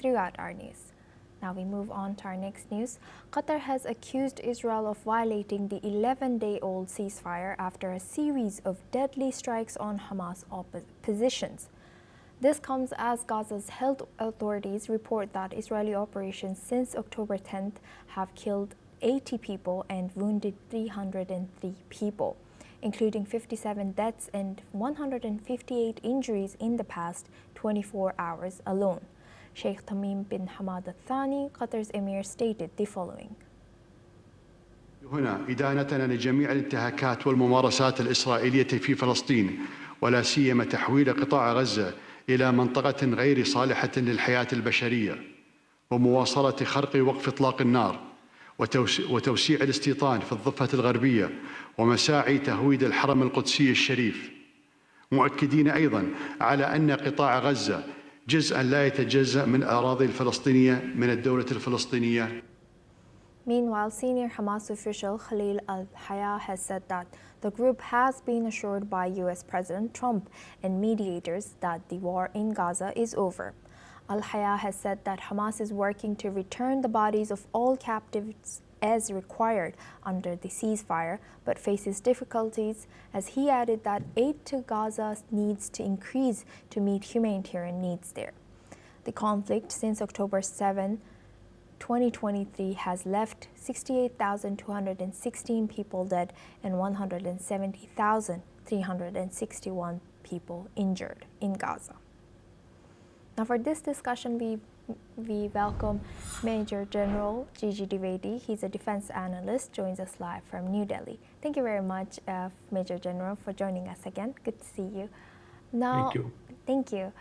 throughout our news. Now we move on to our next news. Qatar has accused Israel of violating the 11-day-old ceasefire after a series of deadly strikes on Hamas positions. This comes as Gaza's health authorities report that Israeli operations since October 10th have killed 80 people and wounded 303 people, including 57 deaths and 158 injuries in the past 24 hours alone. Sheikh Tamim bin Hamad Al Thani, Qatar's emir, stated the following. هنا إدانتنا لجميع الانتهاكات والممارسات الإسرائيلية في فلسطين ولا سيما تحويل قطاع غزة إلى منطقة غير صالحة للحياة البشرية ومواصلة خرق وقف إطلاق النار وتوسيع الاستيطان في الضفة الغربية ومساعي تهويد الحرم القدسي الشريف، مؤكدين أيضاً على أن قطاع غزة جزءاً لا يتجزأ من الأراضي الفلسطينية من الدولة الفلسطينية. Meanwhile, senior Hamas official Khalil al-Hayya has said that the group has been assured by US President Trump and mediators that the war in Gaza is over. Al-Hayya has said that Hamas is working to return the bodies of all captives as required under the ceasefire, but faces difficulties, as he added that aid to Gaza needs to increase to meet humanitarian needs there. The conflict since October 7, 2023 has left 68,216 people dead and 170,361 people injured in Gaza. Now for this discussion, we welcome Major General Gigi Dwivedi. He's a defense analyst, joins us live from New Delhi. Thank you very much, Major General, for joining us again. Good to see you. Now, thank you. Thank you.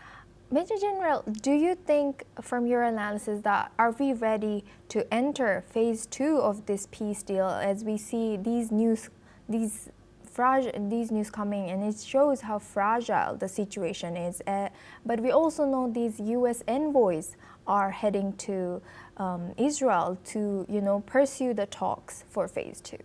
Major General, do you think from your analysis that are we ready to enter phase 2 of this peace deal, as we see these news coming, and it shows how fragile the situation is. But we also know these U.S. envoys are heading to Israel to, pursue the talks for phase 2.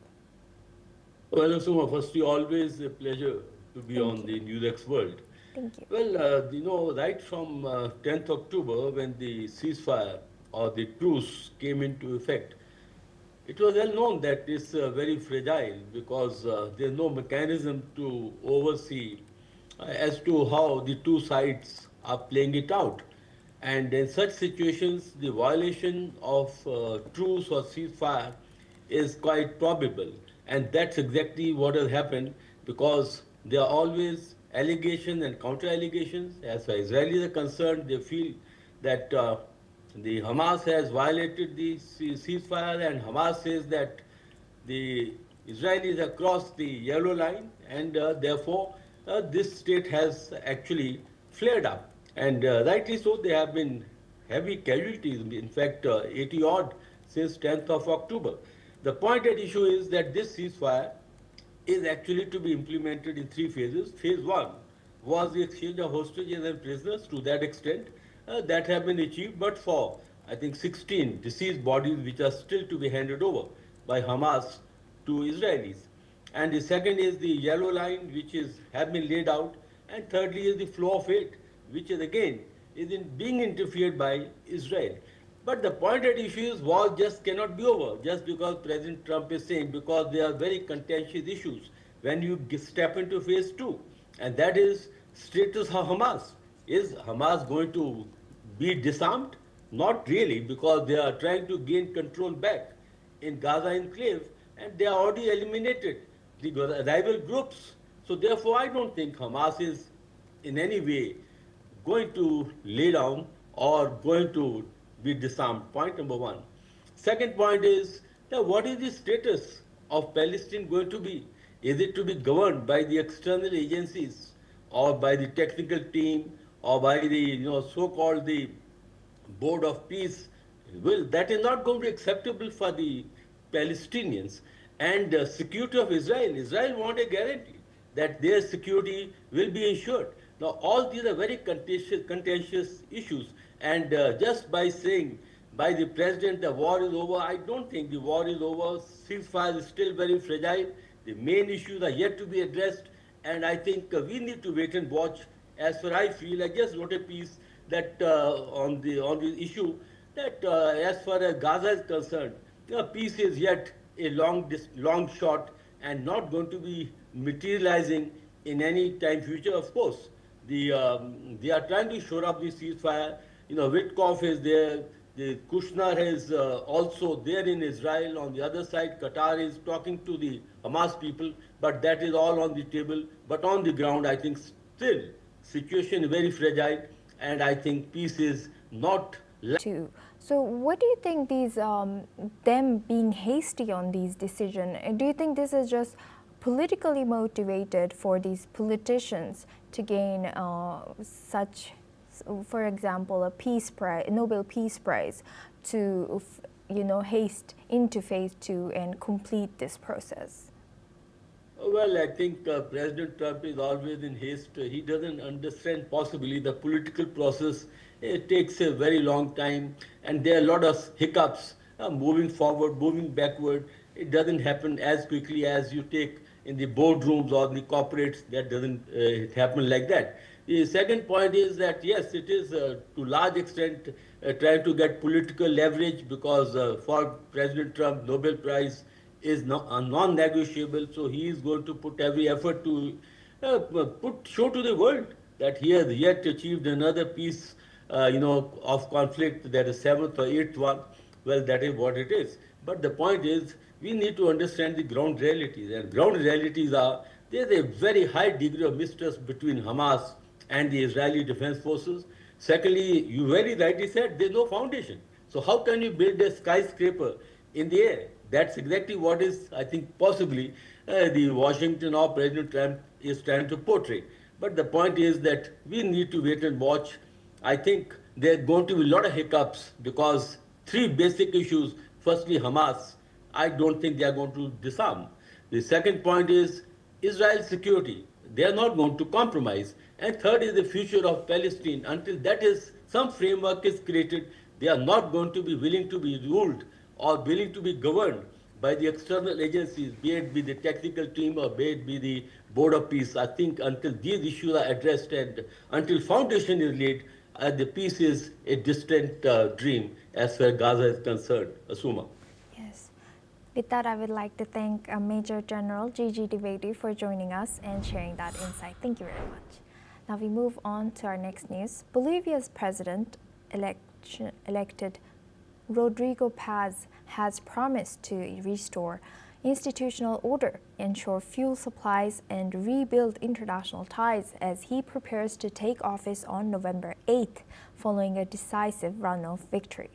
Well, Suma, firstly, always a pleasure to be on the NewsX world. Thank you. Well, right from 10th October, when the ceasefire or the truce came into effect, it was well known that it's very fragile because there's no mechanism to oversee as to how the two sides are playing it out. And in such situations, the violation of truce or ceasefire is quite probable. And that's exactly what has happened, because there are always allegations and counter-allegations. As far as Israelis are concerned, they feel that the Hamas has violated the ceasefire, and Hamas says that the Israelis have crossed the yellow line, and therefore this state has actually flared up. And rightly so, there have been heavy casualties, in fact 80 odd since 10th of October. The point at issue is that this ceasefire is actually to be implemented in 3 phases. Phase 1 was the exchange of hostages and prisoners. To that extent, that have been achieved, but for, I think, 16 deceased bodies which are still to be handed over by Hamas to Israelis. And the second is the yellow line, which have been laid out. And thirdly is the flow of aid, which is again being interfered by Israel. But the point at issue is war just cannot be over just because President Trump is saying, because there are very contentious issues when you step into phase 2. And that is status of Hamas. Is Hamas going to be disarmed? Not really, because they are trying to gain control back in Gaza enclave, and they are already eliminated the rival groups. So therefore, I don't think Hamas is in any way going to lay down or going to be disarmed. Point number 1. Second point is that what is the status of Palestine going to be? Is it to be governed by the external agencies or by the technical team or by the so-called the Board of Peace? Well, that is not going to be acceptable for the Palestinians. And security of Israel. Israel want a guarantee that their security will be ensured. Now, all these are very contentious issues. And just by saying by the president the war is over, I don't think the war is over. Ceasefire is still very fragile. The main issues are yet to be addressed. And I think we need to wait and watch. As far as I feel, I just wrote a piece that on the issue that as far as Gaza is concerned, peace is yet a long shot and not going to be materializing in any time future. Of course, they are trying to shore up the ceasefire. Witkoff is there. The Kushner is also there in Israel. On the other side, Qatar is talking to the Hamas people, but that is all on the table. But on the ground, I think still situation is very fragile, and I think peace is not. Too. So what do you think these them being hasty on these decisions? Do you think this is just politically motivated for these politicians to gain such, for example, a peace prize, Nobel Peace Prize, to haste into phase 2 and complete this process? Well, I think President Trump is always in haste. He doesn't understand possibly the political process. It takes a very long time, and there are a lot of hiccups, moving forward, moving backward. It doesn't happen as quickly as you take in the boardrooms or the corporates. That doesn't happen like that. The second point is that yes, it is to large extent trying to get political leverage, because for President Trump, Nobel Prize is non-negotiable. So he is going to put every effort to show to the world that he has yet achieved another piece, of conflict, that is 7th or 8th one. Well, that is what it is. But the point is, we need to understand the ground realities. And ground realities are, there is a very high degree of mistrust between Hamas and the Israeli Defense Forces. Secondly, you very rightly said, there is no foundation. So how can you build a skyscraper in the air? That's exactly what is, I think, possibly the Washington or President Trump is trying to portray. But the point is that we need to wait and watch. I think there are going to be a lot of hiccups, because three basic issues. Firstly, Hamas, I don't think they are going to disarm. The second point is Israel's security. They are not going to compromise. And third is the future of Palestine. Until that is, some framework is created, they are not going to be willing to be ruled or willing to be governed by the external agencies, be it be the technical team or be it be the Board of Peace. I think until these issues are addressed and until foundation is laid, the peace is a distant dream as far as Gaza is concerned. Asuma. Yes. With that, I would like to thank Major General Gigi Dwivedi for joining us and sharing that insight. Thank you very much. Now we move on to our next news. Bolivia's president-elected Rodrigo Paz has promised to restore institutional order, ensure fuel supplies, and rebuild international ties as he prepares to take office on November 8th, following a decisive runoff victory.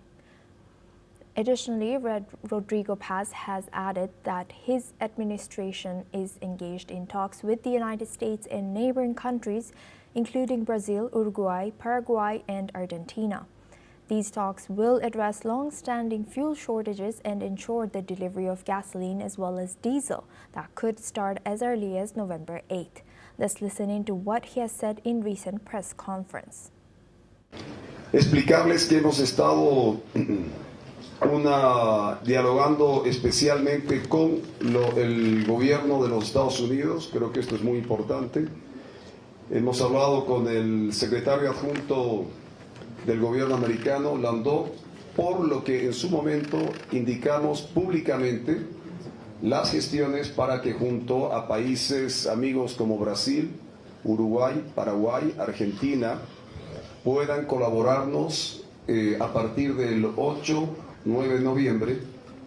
Additionally, Rodrigo Paz has added that his administration is engaged in talks with the United States and neighboring countries, including Brazil, Uruguay, Paraguay, and Argentina. These talks will address long-standing fuel shortages and ensure the delivery of gasoline as well as diesel that could start as early as November 8th. Let's listen into what he has said in recent press conference. Explicarles que hemos estado dialogando especialmente con el gobierno de los Estados Unidos. Creo que esto es muy importante. Hemos hablado con el secretario adjunto del gobierno americano, Landau, por lo que en su momento indicamos públicamente las gestiones para que junto a países amigos como Brasil, Uruguay, Paraguay, Argentina, puedan colaborarnos a partir del 8-9 de noviembre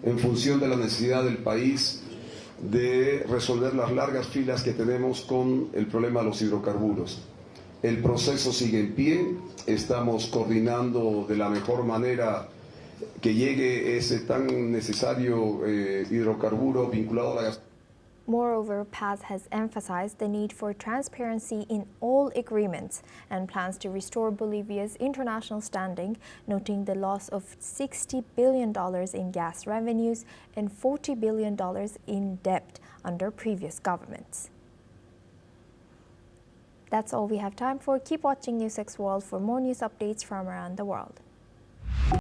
en función de la necesidad del país de resolver las largas filas que tenemos con el problema de los hidrocarburos. El proceso sigue en pie, estamos coordinando de la mejor manera que llegue ese tan necesario hidrocarburo vinculado a la gasolina. Moreover, Paz has emphasized the need for transparency in all agreements and plans to restore Bolivia's international standing, noting the loss of $60 billion in gas revenues and $40 billion in debt under previous governments. That's all we have time for. Keep watching NewsX World for more news updates from around the world.